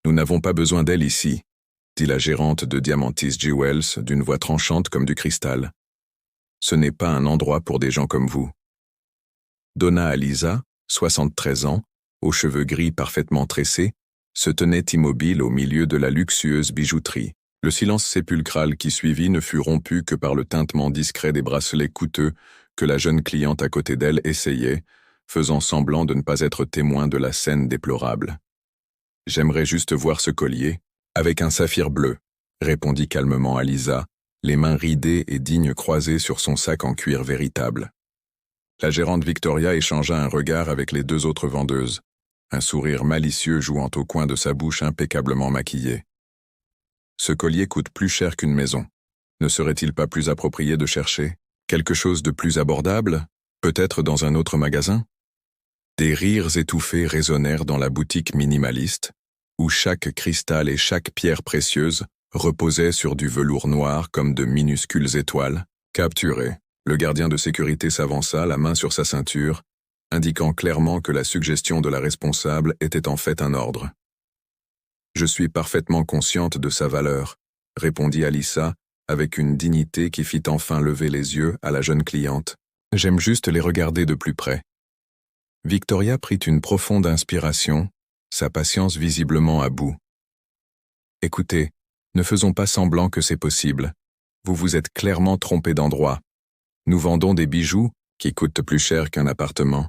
Nous n'avons pas besoin d'elle ici, dit la gérante de Diamantis Jewels d'une voix tranchante comme du cristal. Ce n'est pas un endroit pour des gens comme vous. Donna Alisa, 73 ans, aux cheveux gris parfaitement tressés, se tenait immobile au milieu de la luxueuse bijouterie. Le silence sépulcral qui suivit ne fut rompu que par le tintement discret des bracelets coûteux que la jeune cliente à côté d'elle essayait, faisant semblant de ne pas être témoin de la scène déplorable. « J'aimerais juste voir ce collier, avec un saphir bleu », répondit calmement Alisa, les mains ridées et dignes croisées sur son sac en cuir véritable. La gérante Victoria échangea un regard avec les deux autres vendeuses, un sourire malicieux jouant au coin de sa bouche impeccablement maquillée. Ce collier coûte plus cher qu'une maison. Ne serait-il pas plus approprié de chercher quelque chose de plus abordable, peut-être dans un autre magasin? Des rires étouffés résonnèrent dans la boutique minimaliste, où chaque cristal et chaque pierre précieuse reposaient sur du velours noir comme de minuscules étoiles. Capturé, le gardien de sécurité s'avança, la main sur sa ceinture, indiquant clairement que la suggestion de la responsable était en fait un ordre. « Je suis parfaitement consciente de sa valeur », répondit Alisa, avec une dignité qui fit enfin lever les yeux à la jeune cliente. « J'aime juste les regarder de plus près. » Victoria prit une profonde inspiration, sa patience visiblement à bout. « Écoutez, ne faisons pas semblant que c'est possible. Vous vous êtes clairement trompé d'endroit. Nous vendons des bijoux qui coûtent plus cher qu'un appartement.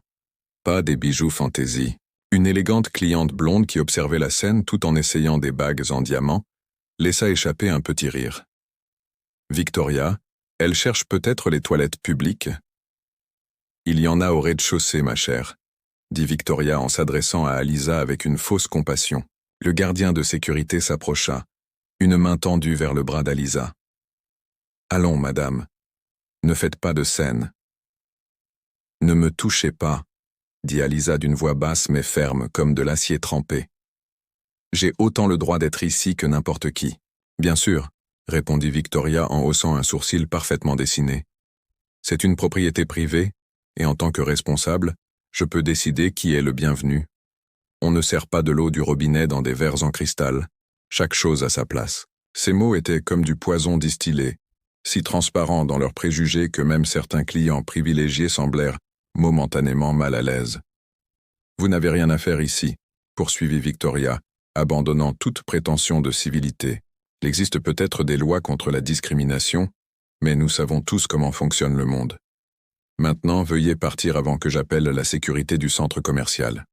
Pas des bijoux fantaisie. » Une élégante cliente blonde qui observait la scène tout en essayant des bagues en diamant, laissa échapper un petit rire. « Victoria, elle cherche peut-être les toilettes publiques ?»« Il y en a au rez-de-chaussée, ma chère, » dit Victoria en s'adressant à Alisa avec une fausse compassion. Le gardien de sécurité s'approcha, une main tendue vers le bras d'Alisa. « Allons, madame, ne faites pas de scène. »« Ne me touchez pas, » dit Alisa d'une voix basse mais ferme comme de l'acier trempé. « J'ai autant le droit d'être ici que n'importe qui. »« Bien sûr, » répondit Victoria en haussant un sourcil parfaitement dessiné. « C'est une propriété privée, et en tant que responsable, je peux décider qui est le bienvenu. On ne sert pas de l'eau du robinet dans des verres en cristal, chaque chose à sa place. » Ces mots étaient comme du poison distillé, si transparents dans leurs préjugés que même certains clients privilégiés semblèrent momentanément mal à l'aise. « Vous n'avez rien à faire ici, » poursuivit Victoria, abandonnant toute prétention de civilité. « Il existe peut-être des lois contre la discrimination, mais nous savons tous comment fonctionne le monde. Maintenant, veuillez partir avant que j'appelle la sécurité du centre commercial. »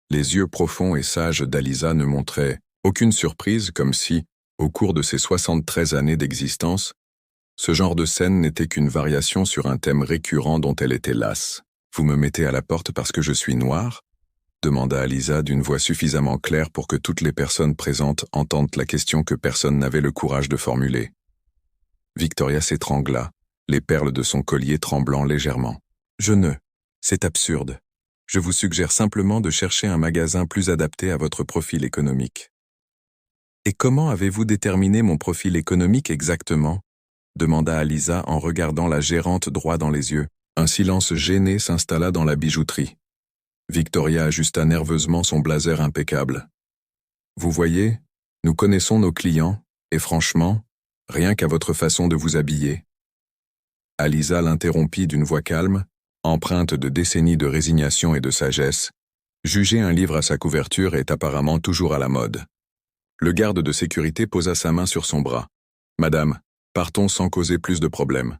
Les yeux profonds et sages d'Alisa ne montraient aucune surprise, comme si, au cours de ses 73 années d'existence, ce genre de scène n'était qu'une variation sur un thème récurrent dont elle était lasse. « Vous me mettez à la porte parce que je suis noire ?» demanda Alisa d'une voix suffisamment claire pour que toutes les personnes présentes entendent la question que personne n'avait le courage de formuler. Victoria s'étrangla, les perles de son collier tremblant légèrement. « C'est absurde. Je vous suggère simplement de chercher un magasin plus adapté à votre profil économique. » « Et comment avez-vous déterminé mon profil économique exactement ?» demanda Alisa en regardant la gérante droit dans les yeux. Un silence gêné s'installa dans la bijouterie. Victoria ajusta nerveusement son blazer impeccable. « Vous voyez, nous connaissons nos clients, et franchement, rien qu'à votre façon de vous habiller. » Alisa l'interrompit d'une voix calme, empreinte de décennies de résignation et de sagesse. Juger un livre à sa couverture est apparemment toujours à la mode. Le garde de sécurité posa sa main sur son bras. « Madame, partons sans causer plus de problèmes. »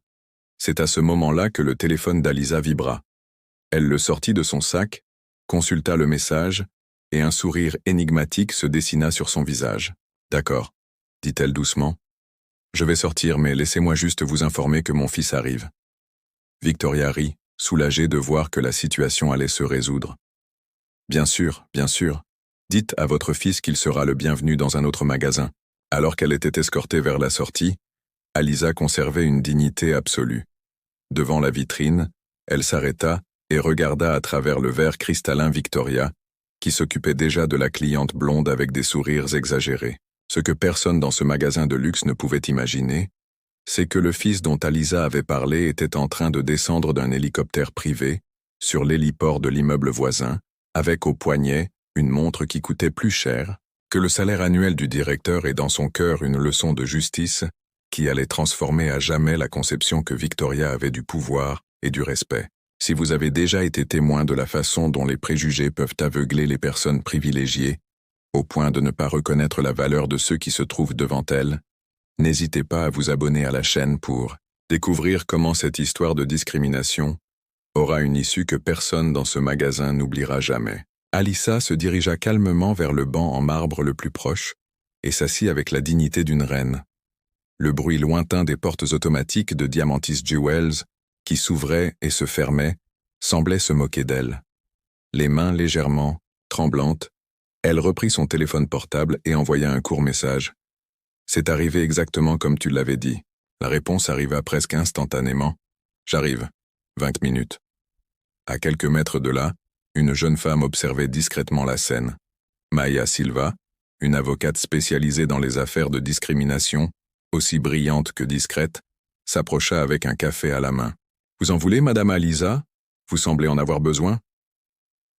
C'est à ce moment-là que le téléphone d'Alisa vibra. Elle le sortit de son sac, consulta le message, et un sourire énigmatique se dessina sur son visage. « D'accord, » dit-elle doucement. « Je vais sortir, mais laissez-moi juste vous informer que mon fils arrive. » Victoria rit, soulagée de voir que la situation allait se résoudre. « Bien sûr, dites à votre fils qu'il sera le bienvenu dans un autre magasin. » Alors qu'elle était escortée vers la sortie, Alisa conservait une dignité absolue. Devant la vitrine, elle s'arrêta et regarda à travers le verre cristallin Victoria, qui s'occupait déjà de la cliente blonde avec des sourires exagérés. Ce que personne dans ce magasin de luxe ne pouvait imaginer, c'est que le fils dont Alisa avait parlé était en train de descendre d'un hélicoptère privé, sur l'héliport de l'immeuble voisin, avec au poignet une montre qui coûtait plus cher que le salaire annuel du directeur est dans son cœur une leçon de justice qui allait transformer à jamais la conception que Victoria avait du pouvoir et du respect. Si vous avez déjà été témoin de la façon dont les préjugés peuvent aveugler les personnes privilégiées, au point de ne pas reconnaître la valeur de ceux qui se trouvent devant elles, n'hésitez pas à vous abonner à la chaîne pour découvrir comment cette histoire de discrimination aura une issue que personne dans ce magasin n'oubliera jamais. Alyssa se dirigea calmement vers le banc en marbre le plus proche et s'assit avec la dignité d'une reine. Le bruit lointain des portes automatiques de Diamantis Jewels, qui s'ouvraient et se fermaient, semblait se moquer d'elle. Les mains légèrement tremblantes, elle reprit son téléphone portable et envoya un court message. « C'est arrivé exactement comme tu l'avais dit. » La réponse arriva presque instantanément. « J'arrive. 20 minutes. » À quelques mètres de là, une jeune femme observait discrètement la scène. Maya Silva, une avocate spécialisée dans les affaires de discrimination, aussi brillante que discrète, s'approcha avec un café à la main. « Vous en voulez, Madame Alyssa? Vous semblez en avoir besoin ?»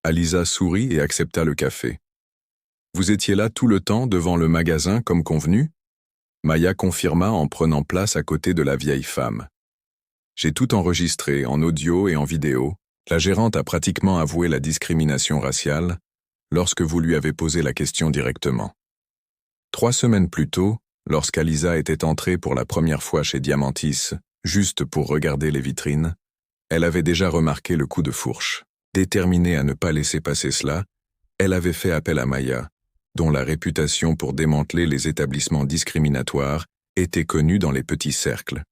Alyssa sourit et accepta le café. « Vous étiez là tout le temps devant le magasin comme convenu ?» Maya confirma en prenant place à côté de la vieille femme. « J'ai tout enregistré, en audio et en vidéo. La gérante a pratiquement avoué la discrimination raciale lorsque vous lui avez posé la question directement. 3 semaines plus tôt, lorsqu'Alyssa était entrée pour la première fois chez Diamantis, juste pour regarder les vitrines, elle avait déjà remarqué le coup de fourche. Déterminée à ne pas laisser passer cela, elle avait fait appel à Maya, dont la réputation pour démanteler les établissements discriminatoires était connue dans les petits cercles.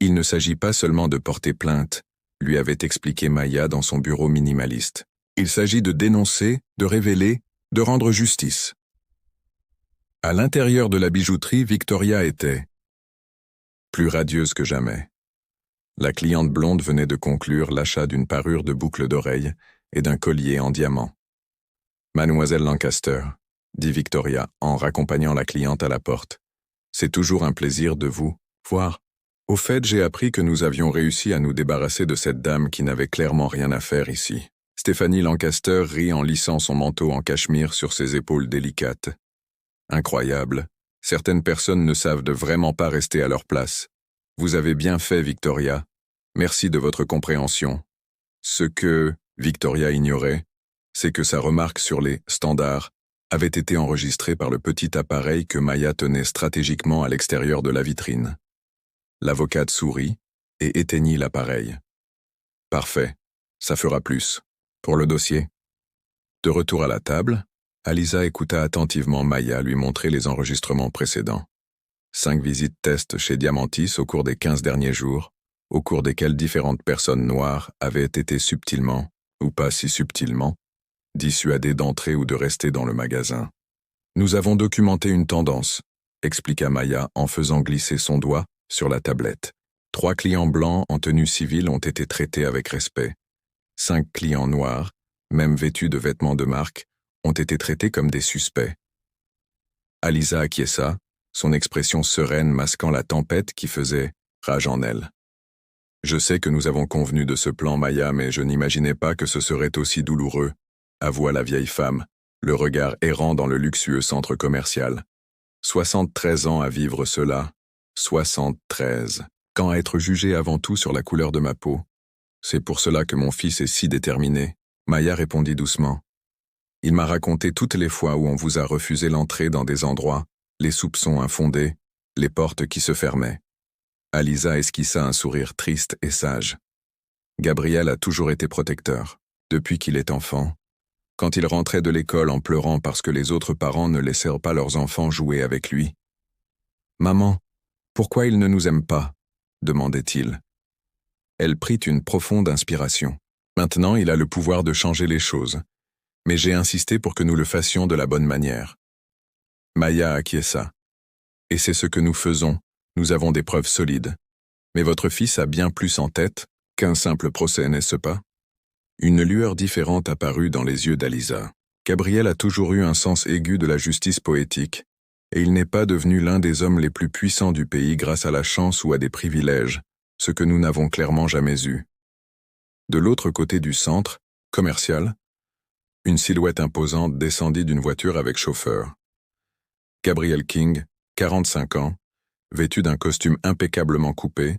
Il ne s'agit pas seulement de porter plainte, lui avait expliqué Maya dans son bureau minimaliste. Il s'agit de dénoncer, de révéler, de rendre justice. À l'intérieur de la bijouterie, Victoria était plus radieuse que jamais. La cliente blonde venait de conclure l'achat d'une parure de boucles d'oreilles et d'un collier en diamant. « Mademoiselle Lancaster », dit Victoria en raccompagnant la cliente à la porte, « c'est toujours un plaisir de vous voir. Au fait, j'ai appris que nous avions réussi à nous débarrasser de cette dame qui n'avait clairement rien à faire ici. » Stéphanie Lancaster rit en lissant son manteau en cachemire sur ses épaules délicates. Incroyable. Certaines personnes ne savent vraiment pas rester à leur place. Vous avez bien fait, Victoria. Merci de votre compréhension. Ce que Victoria ignorait, c'est que sa remarque sur les standards avait été enregistrée par le petit appareil que Maya tenait stratégiquement à l'extérieur de la vitrine. L'avocate sourit et éteignit l'appareil. « Parfait, ça fera plus. Pour le dossier ?» De retour à la table, Alyssa écouta attentivement Maya lui montrer les enregistrements précédents. 5 visites test chez Diamantis au cours des 15 derniers jours, au cours desquelles différentes personnes noires avaient été subtilement, ou pas si subtilement, dissuadées d'entrer ou de rester dans le magasin. « Nous avons documenté une tendance », expliqua Maya en faisant glisser son doigt sur la tablette. 3 clients blancs en tenue civile ont été traités avec respect. 5 clients noirs, même vêtus de vêtements de marque, ont été traités comme des suspects. Alyssa acquiesça, son expression sereine masquant la tempête qui faisait rage en elle. « Je sais que nous avons convenu de ce plan, Maya, mais je n'imaginais pas que ce serait aussi douloureux, » avoua la vieille femme, le regard errant dans le luxueux centre commercial. 73 ans à vivre cela. 73. Quand à être jugé avant tout sur la couleur de ma peau. C'est pour cela que mon fils est si déterminé. Maya répondit doucement. Il m'a raconté toutes les fois où on vous a refusé l'entrée dans des endroits, les soupçons infondés, les portes qui se fermaient. Alyssa esquissa un sourire triste et sage. Gabriel a toujours été protecteur, depuis qu'il est enfant. Quand il rentrait de l'école en pleurant parce que les autres parents ne laissèrent pas leurs enfants jouer avec lui. « Maman, pourquoi il ne nous aime pas ?» demandait-il. Elle prit une profonde inspiration. Maintenant, il a le pouvoir de changer les choses. Mais j'ai insisté pour que nous le fassions de la bonne manière. Maya acquiesça. Et c'est ce que nous faisons. Nous avons des preuves solides. Mais votre fils a bien plus en tête qu'un simple procès, n'est-ce pas? Une lueur différente apparut dans les yeux d'Alyssa. Gabriel a toujours eu un sens aigu de la justice poétique, et il n'est pas devenu l'un des hommes les plus puissants du pays grâce à la chance ou à des privilèges, ce que nous n'avons clairement jamais eu. De l'autre côté du centre, commercial, Une silhouette imposante descendit d'une voiture avec chauffeur. Gabriel King, 45 ans, vêtu d'un costume impeccablement coupé,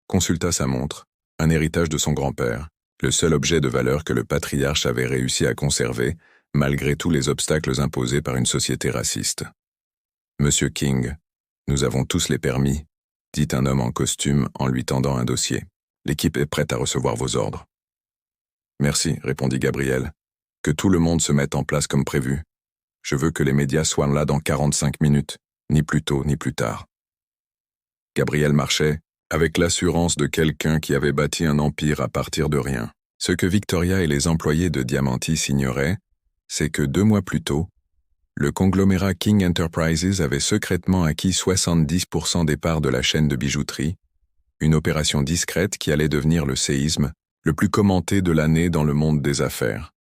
consulta sa montre, un héritage de son grand-père, le seul objet de valeur que le patriarche avait réussi à conserver, malgré tous les obstacles imposés par une société raciste. « Monsieur King, nous avons tous les permis », dit un homme en costume en lui tendant un dossier. « L'équipe est prête à recevoir vos ordres. »« Merci, » répondit Gabriel. « Que tout le monde se mette en place comme prévu. Je veux que les médias soient là dans 45 minutes, ni plus tôt ni plus tard. » Gabriel marchait, avec l'assurance de quelqu'un qui avait bâti un empire à partir de rien. Ce que Victoria et les employés de Diamantis ignoraient, c'est que 2 mois plus tôt, le conglomérat King Enterprises avait secrètement acquis 70% des parts de la chaîne de bijouterie, une opération discrète qui allait devenir le séisme le plus commenté de l'année dans le monde des affaires.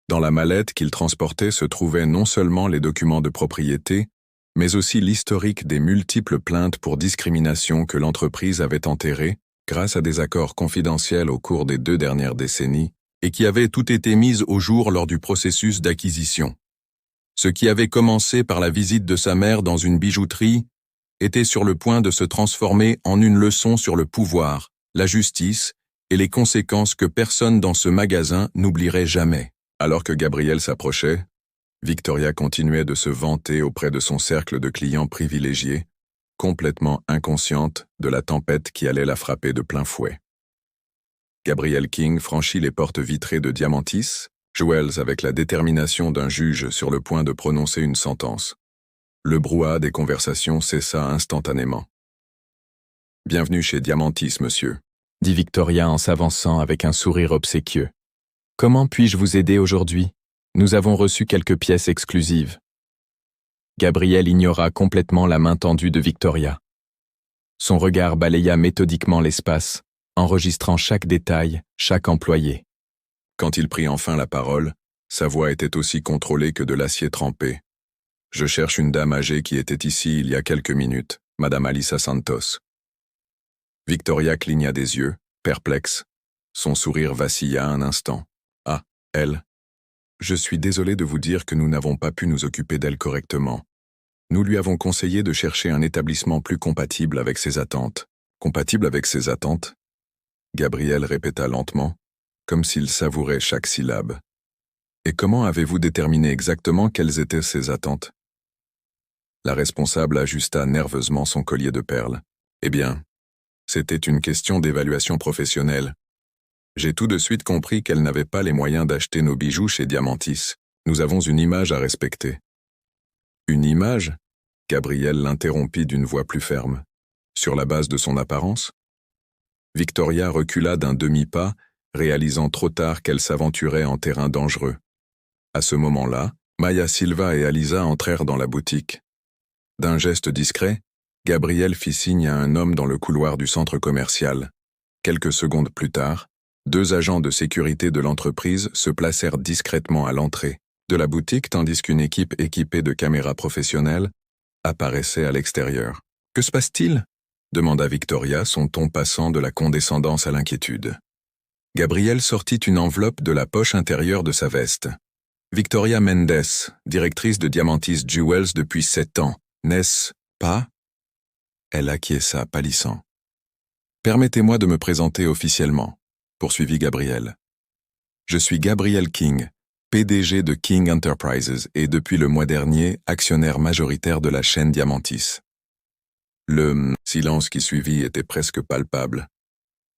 Dans la mallette qu'il transportait se trouvaient non seulement les documents de propriété, mais aussi l'historique des multiples plaintes pour discrimination que l'entreprise avait enterrées grâce à des accords confidentiels au cours des 2 dernières décennies et qui avaient toutes été mises au jour lors du processus d'acquisition. Ce qui avait commencé par la visite de sa mère dans une bijouterie était sur le point de se transformer en une leçon sur le pouvoir, la justice et les conséquences que personne dans ce magasin n'oublierait jamais. Alors que Gabriel s'approchait, Victoria continuait de se vanter auprès de son cercle de clients privilégiés, complètement inconsciente de la tempête qui allait la frapper de plein fouet. Gabriel King franchit les portes vitrées de Diamantis, Jewels avec la détermination d'un juge sur le point de prononcer une sentence. Le brouhaha des conversations cessa instantanément. « Bienvenue chez Diamantis, monsieur », dit Victoria en s'avançant avec un sourire obséquieux. « Comment puis-je vous aider aujourd'hui ? Nous avons reçu quelques pièces exclusives. » Gabriel ignora complètement la main tendue de Victoria. Son regard balaya méthodiquement l'espace, enregistrant chaque détail, chaque employé. Quand il prit enfin la parole, sa voix était aussi contrôlée que de l'acier trempé. « Je cherche une dame âgée qui était ici il y a quelques minutes, Madame Alissa Santos. » Victoria cligna des yeux, perplexe. Son sourire vacilla un instant. « Ah, elle. Je suis désolé de vous dire que nous n'avons pas pu nous occuper d'elle correctement. Nous lui avons conseillé de chercher un établissement plus compatible avec ses attentes. » « Compatible avec ses attentes ?» Gabriel répéta lentement, comme s'il savourait chaque syllabe. « Et comment avez-vous déterminé exactement quelles étaient ses attentes ?» La responsable ajusta nerveusement son collier de perles. « Eh bien, c'était une question d'évaluation professionnelle. J'ai tout de suite compris qu'elle n'avait pas les moyens d'acheter nos bijoux chez Diamantis. Nous avons une image à respecter. » « Une image ?» Gabriel l'interrompit d'une voix plus ferme. « Sur la base de son apparence ?» Victoria recula d'un demi-pas, réalisant trop tard qu'elle s'aventurait en terrain dangereux. À ce moment-là, Maya Silva et Alisa entrèrent dans la boutique. D'un geste discret, Gabriel fit signe à un homme dans le couloir du centre commercial. Quelques secondes plus tard, 2 agents de sécurité de l'entreprise se placèrent discrètement à l'entrée de la boutique tandis qu'une équipe équipée de caméras professionnelles apparaissait à l'extérieur. « Que se passe-t-il » demanda Victoria, son ton passant de la condescendance à l'inquiétude. Gabriel sortit une enveloppe de la poche intérieure de sa veste. « Victoria Mendes, directrice de Diamantis Jewels depuis 7 ans, n'est-ce pas ?» Elle acquiesça, pâlissant. « Permettez-moi de me présenter officiellement, » poursuivit Gabriel. « Je suis Gabriel King, PDG de King Enterprises et depuis le mois dernier, actionnaire majoritaire de la chaîne Diamantis. » Le silence qui suivit était presque palpable.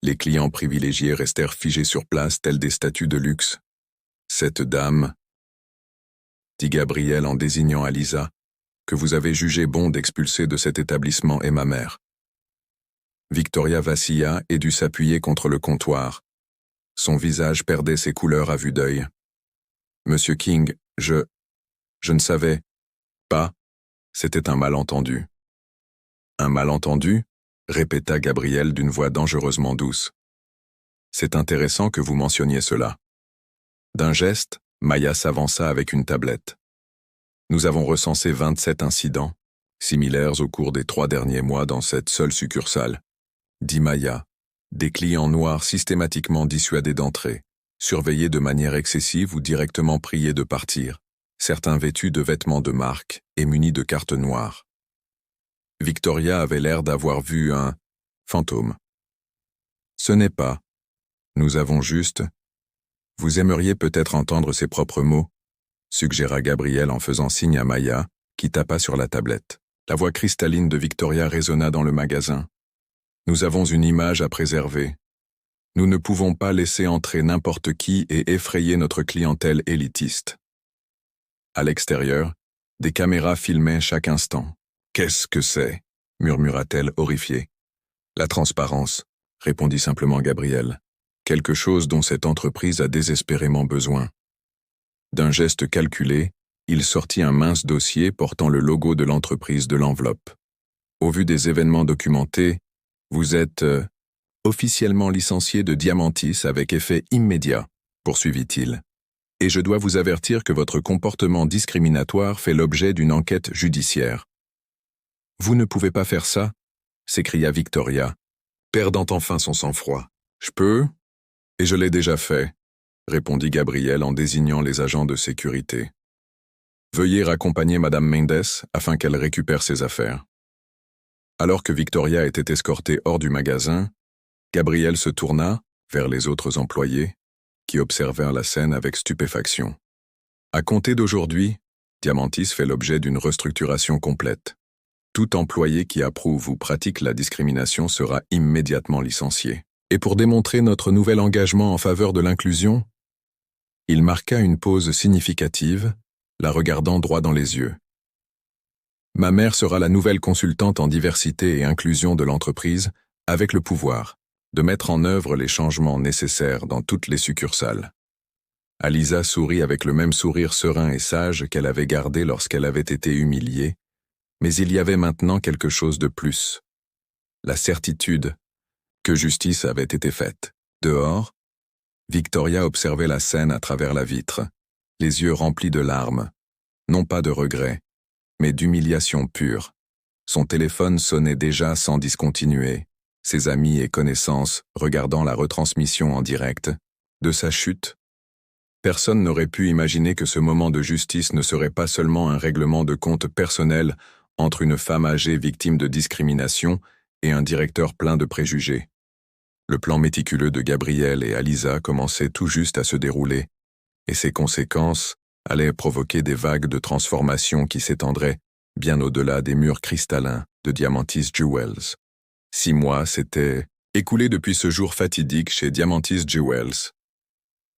Les clients privilégiés restèrent figés sur place tels des statues de luxe. « Cette dame, » dit Gabriel en désignant Alisa, « que vous avez jugé bon d'expulser de cet établissement est ma mère. » Victoria vacilla et dut s'appuyer contre le comptoir. Son visage perdait ses couleurs à vue d'œil. « Monsieur King, je ne savais pas. C'était un malentendu. » « Un malentendu ?» répéta Gabriel d'une voix dangereusement douce. « C'est intéressant que vous mentionniez cela. » D'un geste, Maya s'avança avec une tablette. « Nous avons recensé 27 incidents, similaires au cours des 3 derniers mois dans cette seule succursale. » Dit Maya, des clients noirs systématiquement dissuadés d'entrer, surveillés de manière excessive ou directement priés de partir, certains vêtus de vêtements de marque et munis de cartes noires. Victoria avait l'air d'avoir vu un fantôme. Ce n'est pas. Nous avons juste. Vous aimeriez peut-être entendre ses propres mots, suggéra Gabriel en faisant signe à Maya, qui tapa sur la tablette. La voix cristalline de Victoria résonna dans le magasin. Nous avons une image à préserver. Nous ne pouvons pas laisser entrer n'importe qui et effrayer notre clientèle élitiste. À l'extérieur, des caméras filmaient chaque instant. Qu'est-ce que c'est? Murmura-t-elle horrifiée. La transparence, répondit simplement Gabriel. Quelque chose dont cette entreprise a désespérément besoin. D'un geste calculé, il sortit un mince dossier portant le logo de l'entreprise de l'enveloppe. Au vu des événements documentés, vous êtes officiellement licencié de Diamantis avec effet immédiat, poursuivit-il. Et je dois vous avertir que votre comportement discriminatoire fait l'objet d'une enquête judiciaire. Vous ne pouvez pas faire ça, s'écria Victoria, perdant enfin son sang-froid. Je peux, et je l'ai déjà fait, répondit Gabriel en désignant les agents de sécurité. Veuillez raccompagner Madame Mendes afin qu'elle récupère ses affaires. Alors que Victoria était escortée hors du magasin, Gabriel se tourna vers les autres employés, qui observèrent la scène avec stupéfaction. À compter d'aujourd'hui, Diamantis fait l'objet d'une restructuration complète. Tout employé qui approuve ou pratique la discrimination sera immédiatement licencié. Et pour démontrer notre nouvel engagement en faveur de l'inclusion, il marqua une pause significative, la regardant droit dans les yeux. Ma mère sera la nouvelle consultante en diversité et inclusion de l'entreprise, avec le pouvoir de mettre en œuvre les changements nécessaires dans toutes les succursales. Alisa sourit avec le même sourire serein et sage qu'elle avait gardé lorsqu'elle avait été humiliée, mais il y avait maintenant quelque chose de plus. La certitude que justice avait été faite. Dehors, Victoria observait la scène à travers la vitre, les yeux remplis de larmes, non pas de regret, mais d'humiliation pure. Son téléphone sonnait déjà sans discontinuer, ses amis et connaissances regardant la retransmission en direct de sa chute. Personne n'aurait pu imaginer que ce moment de justice ne serait pas seulement un règlement de compte personnel entre une femme âgée victime de discrimination et un directeur plein de préjugés. Le plan méticuleux de Gabriel et Alisa commençait tout juste à se dérouler, et ses conséquences allaient provoquer des vagues de transformation qui s'étendraient bien au-delà des murs cristallins de Diamantis Jewels. 6 mois s'étaient écoulés depuis ce jour fatidique chez Diamantis Jewels.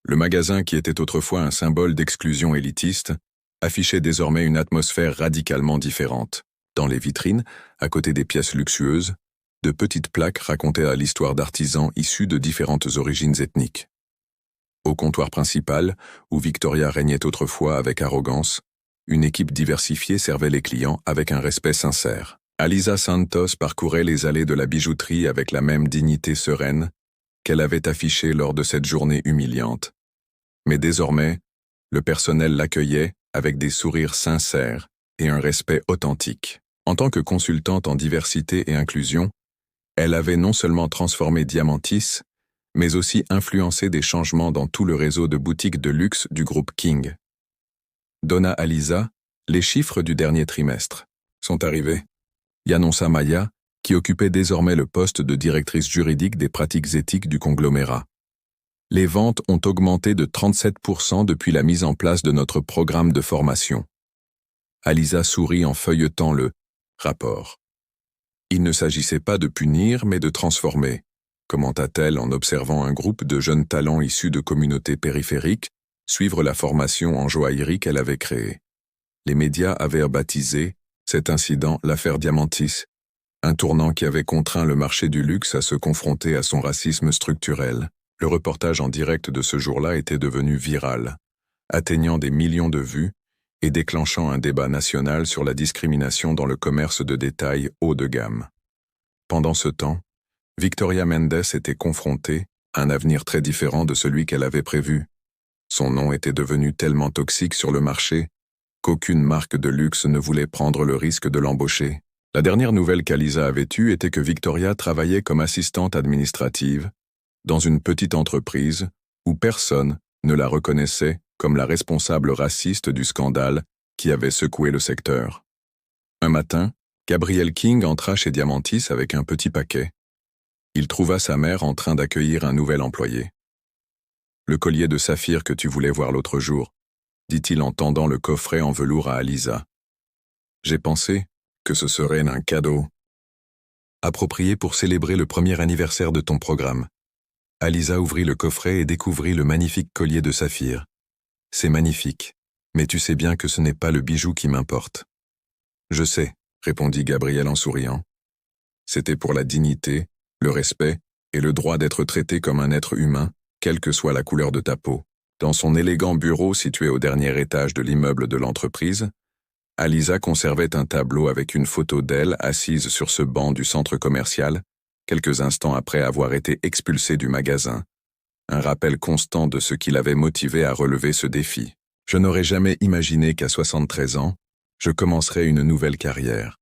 Le magasin qui était autrefois un symbole d'exclusion élitiste affichait désormais une atmosphère radicalement différente. Dans les vitrines, à côté des pièces luxueuses, de petites plaques racontaient l'histoire d'artisans issus de différentes origines ethniques. Au comptoir principal, où Victoria régnait autrefois avec arrogance, une équipe diversifiée servait les clients avec un respect sincère. Alisa Santos parcourait les allées de la bijouterie avec la même dignité sereine qu'elle avait affichée lors de cette journée humiliante. Mais désormais, le personnel l'accueillait avec des sourires sincères et un respect authentique. En tant que consultante en diversité et inclusion, elle avait non seulement transformé Diamantis, mais aussi influencé des changements dans tout le réseau de boutiques de luxe du groupe King. Donna Alisa, les chiffres du dernier trimestre sont arrivés, y annonça Maya, qui occupait désormais le poste de directrice juridique des pratiques éthiques du conglomérat. Les ventes ont augmenté de 37% depuis la mise en place de notre programme de formation. Alisa sourit en feuilletant le rapport. Il ne s'agissait pas de punir, mais de transformer, commenta-t-elle en observant un groupe de jeunes talents issus de communautés périphériques suivre la formation en joaillerie qu'elle avait créée. Les médias avaient baptisé cet incident l'affaire Diamantis, un tournant qui avait contraint le marché du luxe à se confronter à son racisme structurel. Le reportage en direct de ce jour-là était devenu viral, atteignant des millions de vues et déclenchant un débat national sur la discrimination dans le commerce de détail haut de gamme. Pendant ce temps, Victoria Mendes était confrontée à un avenir très différent de celui qu'elle avait prévu. Son nom était devenu tellement toxique sur le marché qu'aucune marque de luxe ne voulait prendre le risque de l'embaucher. La dernière nouvelle qu'Alisa avait eue était que Victoria travaillait comme assistante administrative dans une petite entreprise où personne ne la reconnaissait comme la responsable raciste du scandale qui avait secoué le secteur. Un matin, Gabriel King entra chez Diamantis avec un petit paquet. Il trouva sa mère en train d'accueillir un nouvel employé. « Le collier de saphir que tu voulais voir l'autre jour », dit-il en tendant le coffret en velours à Alisa. « J'ai pensé que ce serait un cadeau approprié pour célébrer le premier anniversaire de ton programme. » Alisa ouvrit le coffret et découvrit le magnifique collier de saphir. « C'est magnifique, mais tu sais bien que ce n'est pas le bijou qui m'importe. »« Je sais, » répondit Gabriel en souriant. C'était pour la dignité, le respect et le droit d'être traité comme un être humain, quelle que soit la couleur de ta peau. Dans son élégant bureau situé au dernier étage de l'immeuble de l'entreprise, Alisa conservait un tableau avec une photo d'elle assise sur ce banc du centre commercial, quelques instants après avoir été expulsée du magasin. Un rappel constant de ce qui l'avait motivée à relever ce défi. « Je n'aurais jamais imaginé qu'à 73 ans, je commencerais une nouvelle carrière »,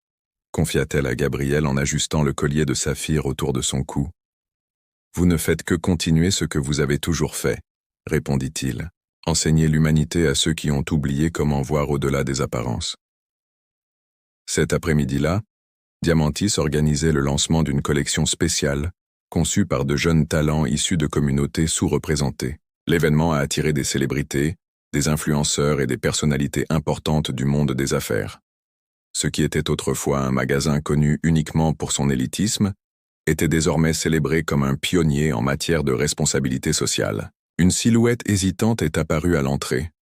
confia-t-elle à Gabriel en ajustant le collier de saphir autour de son cou. « Vous ne faites que continuer ce que vous avez toujours fait, » répondit-il. « Enseigner l'humanité à ceux qui ont oublié comment voir au-delà des apparences. » Cet après-midi-là, Diamantis organisait le lancement d'une collection spéciale, conçue par de jeunes talents issus de communautés sous-représentées. L'événement a attiré des célébrités, des influenceurs et des personnalités importantes du monde des affaires. Ce qui était autrefois un magasin connu uniquement pour son élitisme, était désormais célébré comme un pionnier en matière de responsabilité sociale. Une silhouette hésitante est apparue à l'entrée.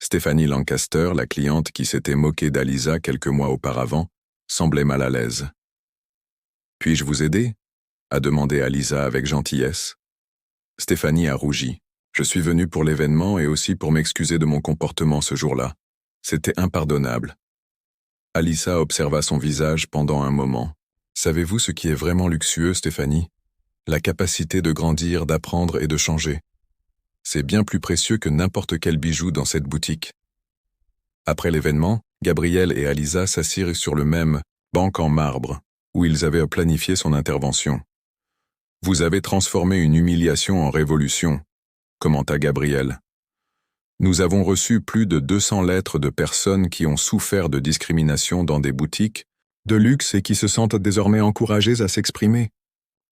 Stephanie Lancaster, la cliente qui s'était moquée d'Alisa quelques mois auparavant, semblait mal à l'aise. « Puis-je vous aider ?» a demandé Alisa avec gentillesse. Stéphanie a rougi. « Je suis venue pour l'événement et aussi pour m'excuser de mon comportement ce jour-là. C'était impardonnable. » Alisa observa son visage pendant un moment. « Savez-vous ce qui est vraiment luxueux, Stéphanie? La capacité de grandir, d'apprendre et de changer. C'est bien plus précieux que n'importe quel bijou dans cette boutique. » Après l'événement, Gabriel et Alisa s'assirent sur le même banc en marbre, où ils avaient planifié son intervention. « Vous avez transformé une humiliation en révolution, » commenta Gabriel. « Nous avons reçu plus de 200 lettres de personnes qui ont souffert de discrimination dans des boutiques de luxe et qui se sentent désormais encouragées à s'exprimer, »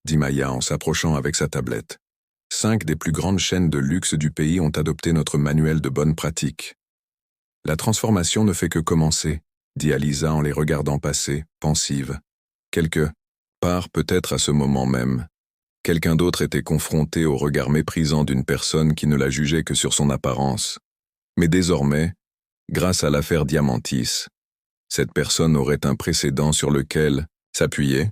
dit Maya en s'approchant avec sa tablette. 5 des plus grandes chaînes de luxe du pays ont adopté notre manuel de bonnes pratiques. « La transformation ne fait que commencer, » dit Alisa en les regardant passer, pensive. Quelque part, peut-être à ce moment même, quelqu'un d'autre était confronté au regard méprisant d'une personne qui ne la jugeait que sur son apparence. Mais désormais, grâce à l'affaire Diamantis, cette personne aurait un précédent sur lequel s'appuyer,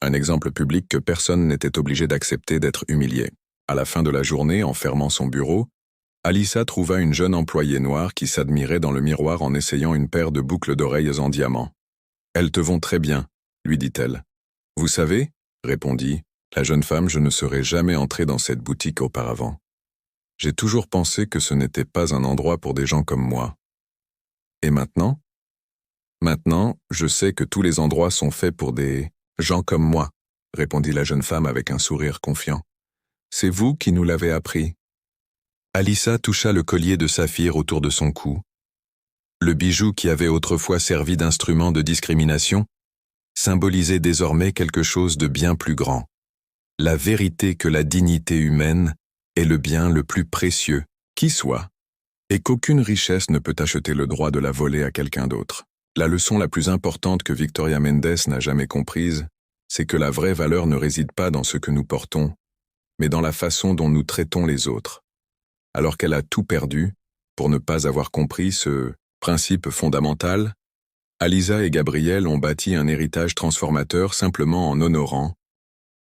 un exemple public que personne n'était obligé d'accepter d'être humilié. À la fin de la journée, en fermant son bureau, Alisa trouva une jeune employée noire qui s'admirait dans le miroir en essayant une paire de boucles d'oreilles en diamant. « Elles te vont très bien, » lui dit-elle. « Vous savez, » répondit la jeune femme, « je ne serais jamais entrée dans cette boutique auparavant. J'ai toujours pensé que ce n'était pas un endroit pour des gens comme moi. Et maintenant ? Maintenant, je sais que tous les endroits sont faits pour des gens comme moi, » répondit la jeune femme avec un sourire confiant. « C'est vous qui nous l'avez appris. » Alisa toucha le collier de saphir autour de son cou. Le bijou qui avait autrefois servi d'instrument de discrimination symbolisait désormais quelque chose de bien plus grand. La vérité que la dignité humaine est le bien le plus précieux qui soit, et qu'aucune richesse ne peut acheter le droit de la voler à quelqu'un d'autre. La leçon la plus importante que Victoria Mendes n'a jamais comprise, c'est que la vraie valeur ne réside pas dans ce que nous portons, mais dans la façon dont nous traitons les autres. Alors qu'elle a tout perdu, pour ne pas avoir compris ce principe fondamental, Alisa et Gabriel ont bâti un héritage transformateur simplement en honorant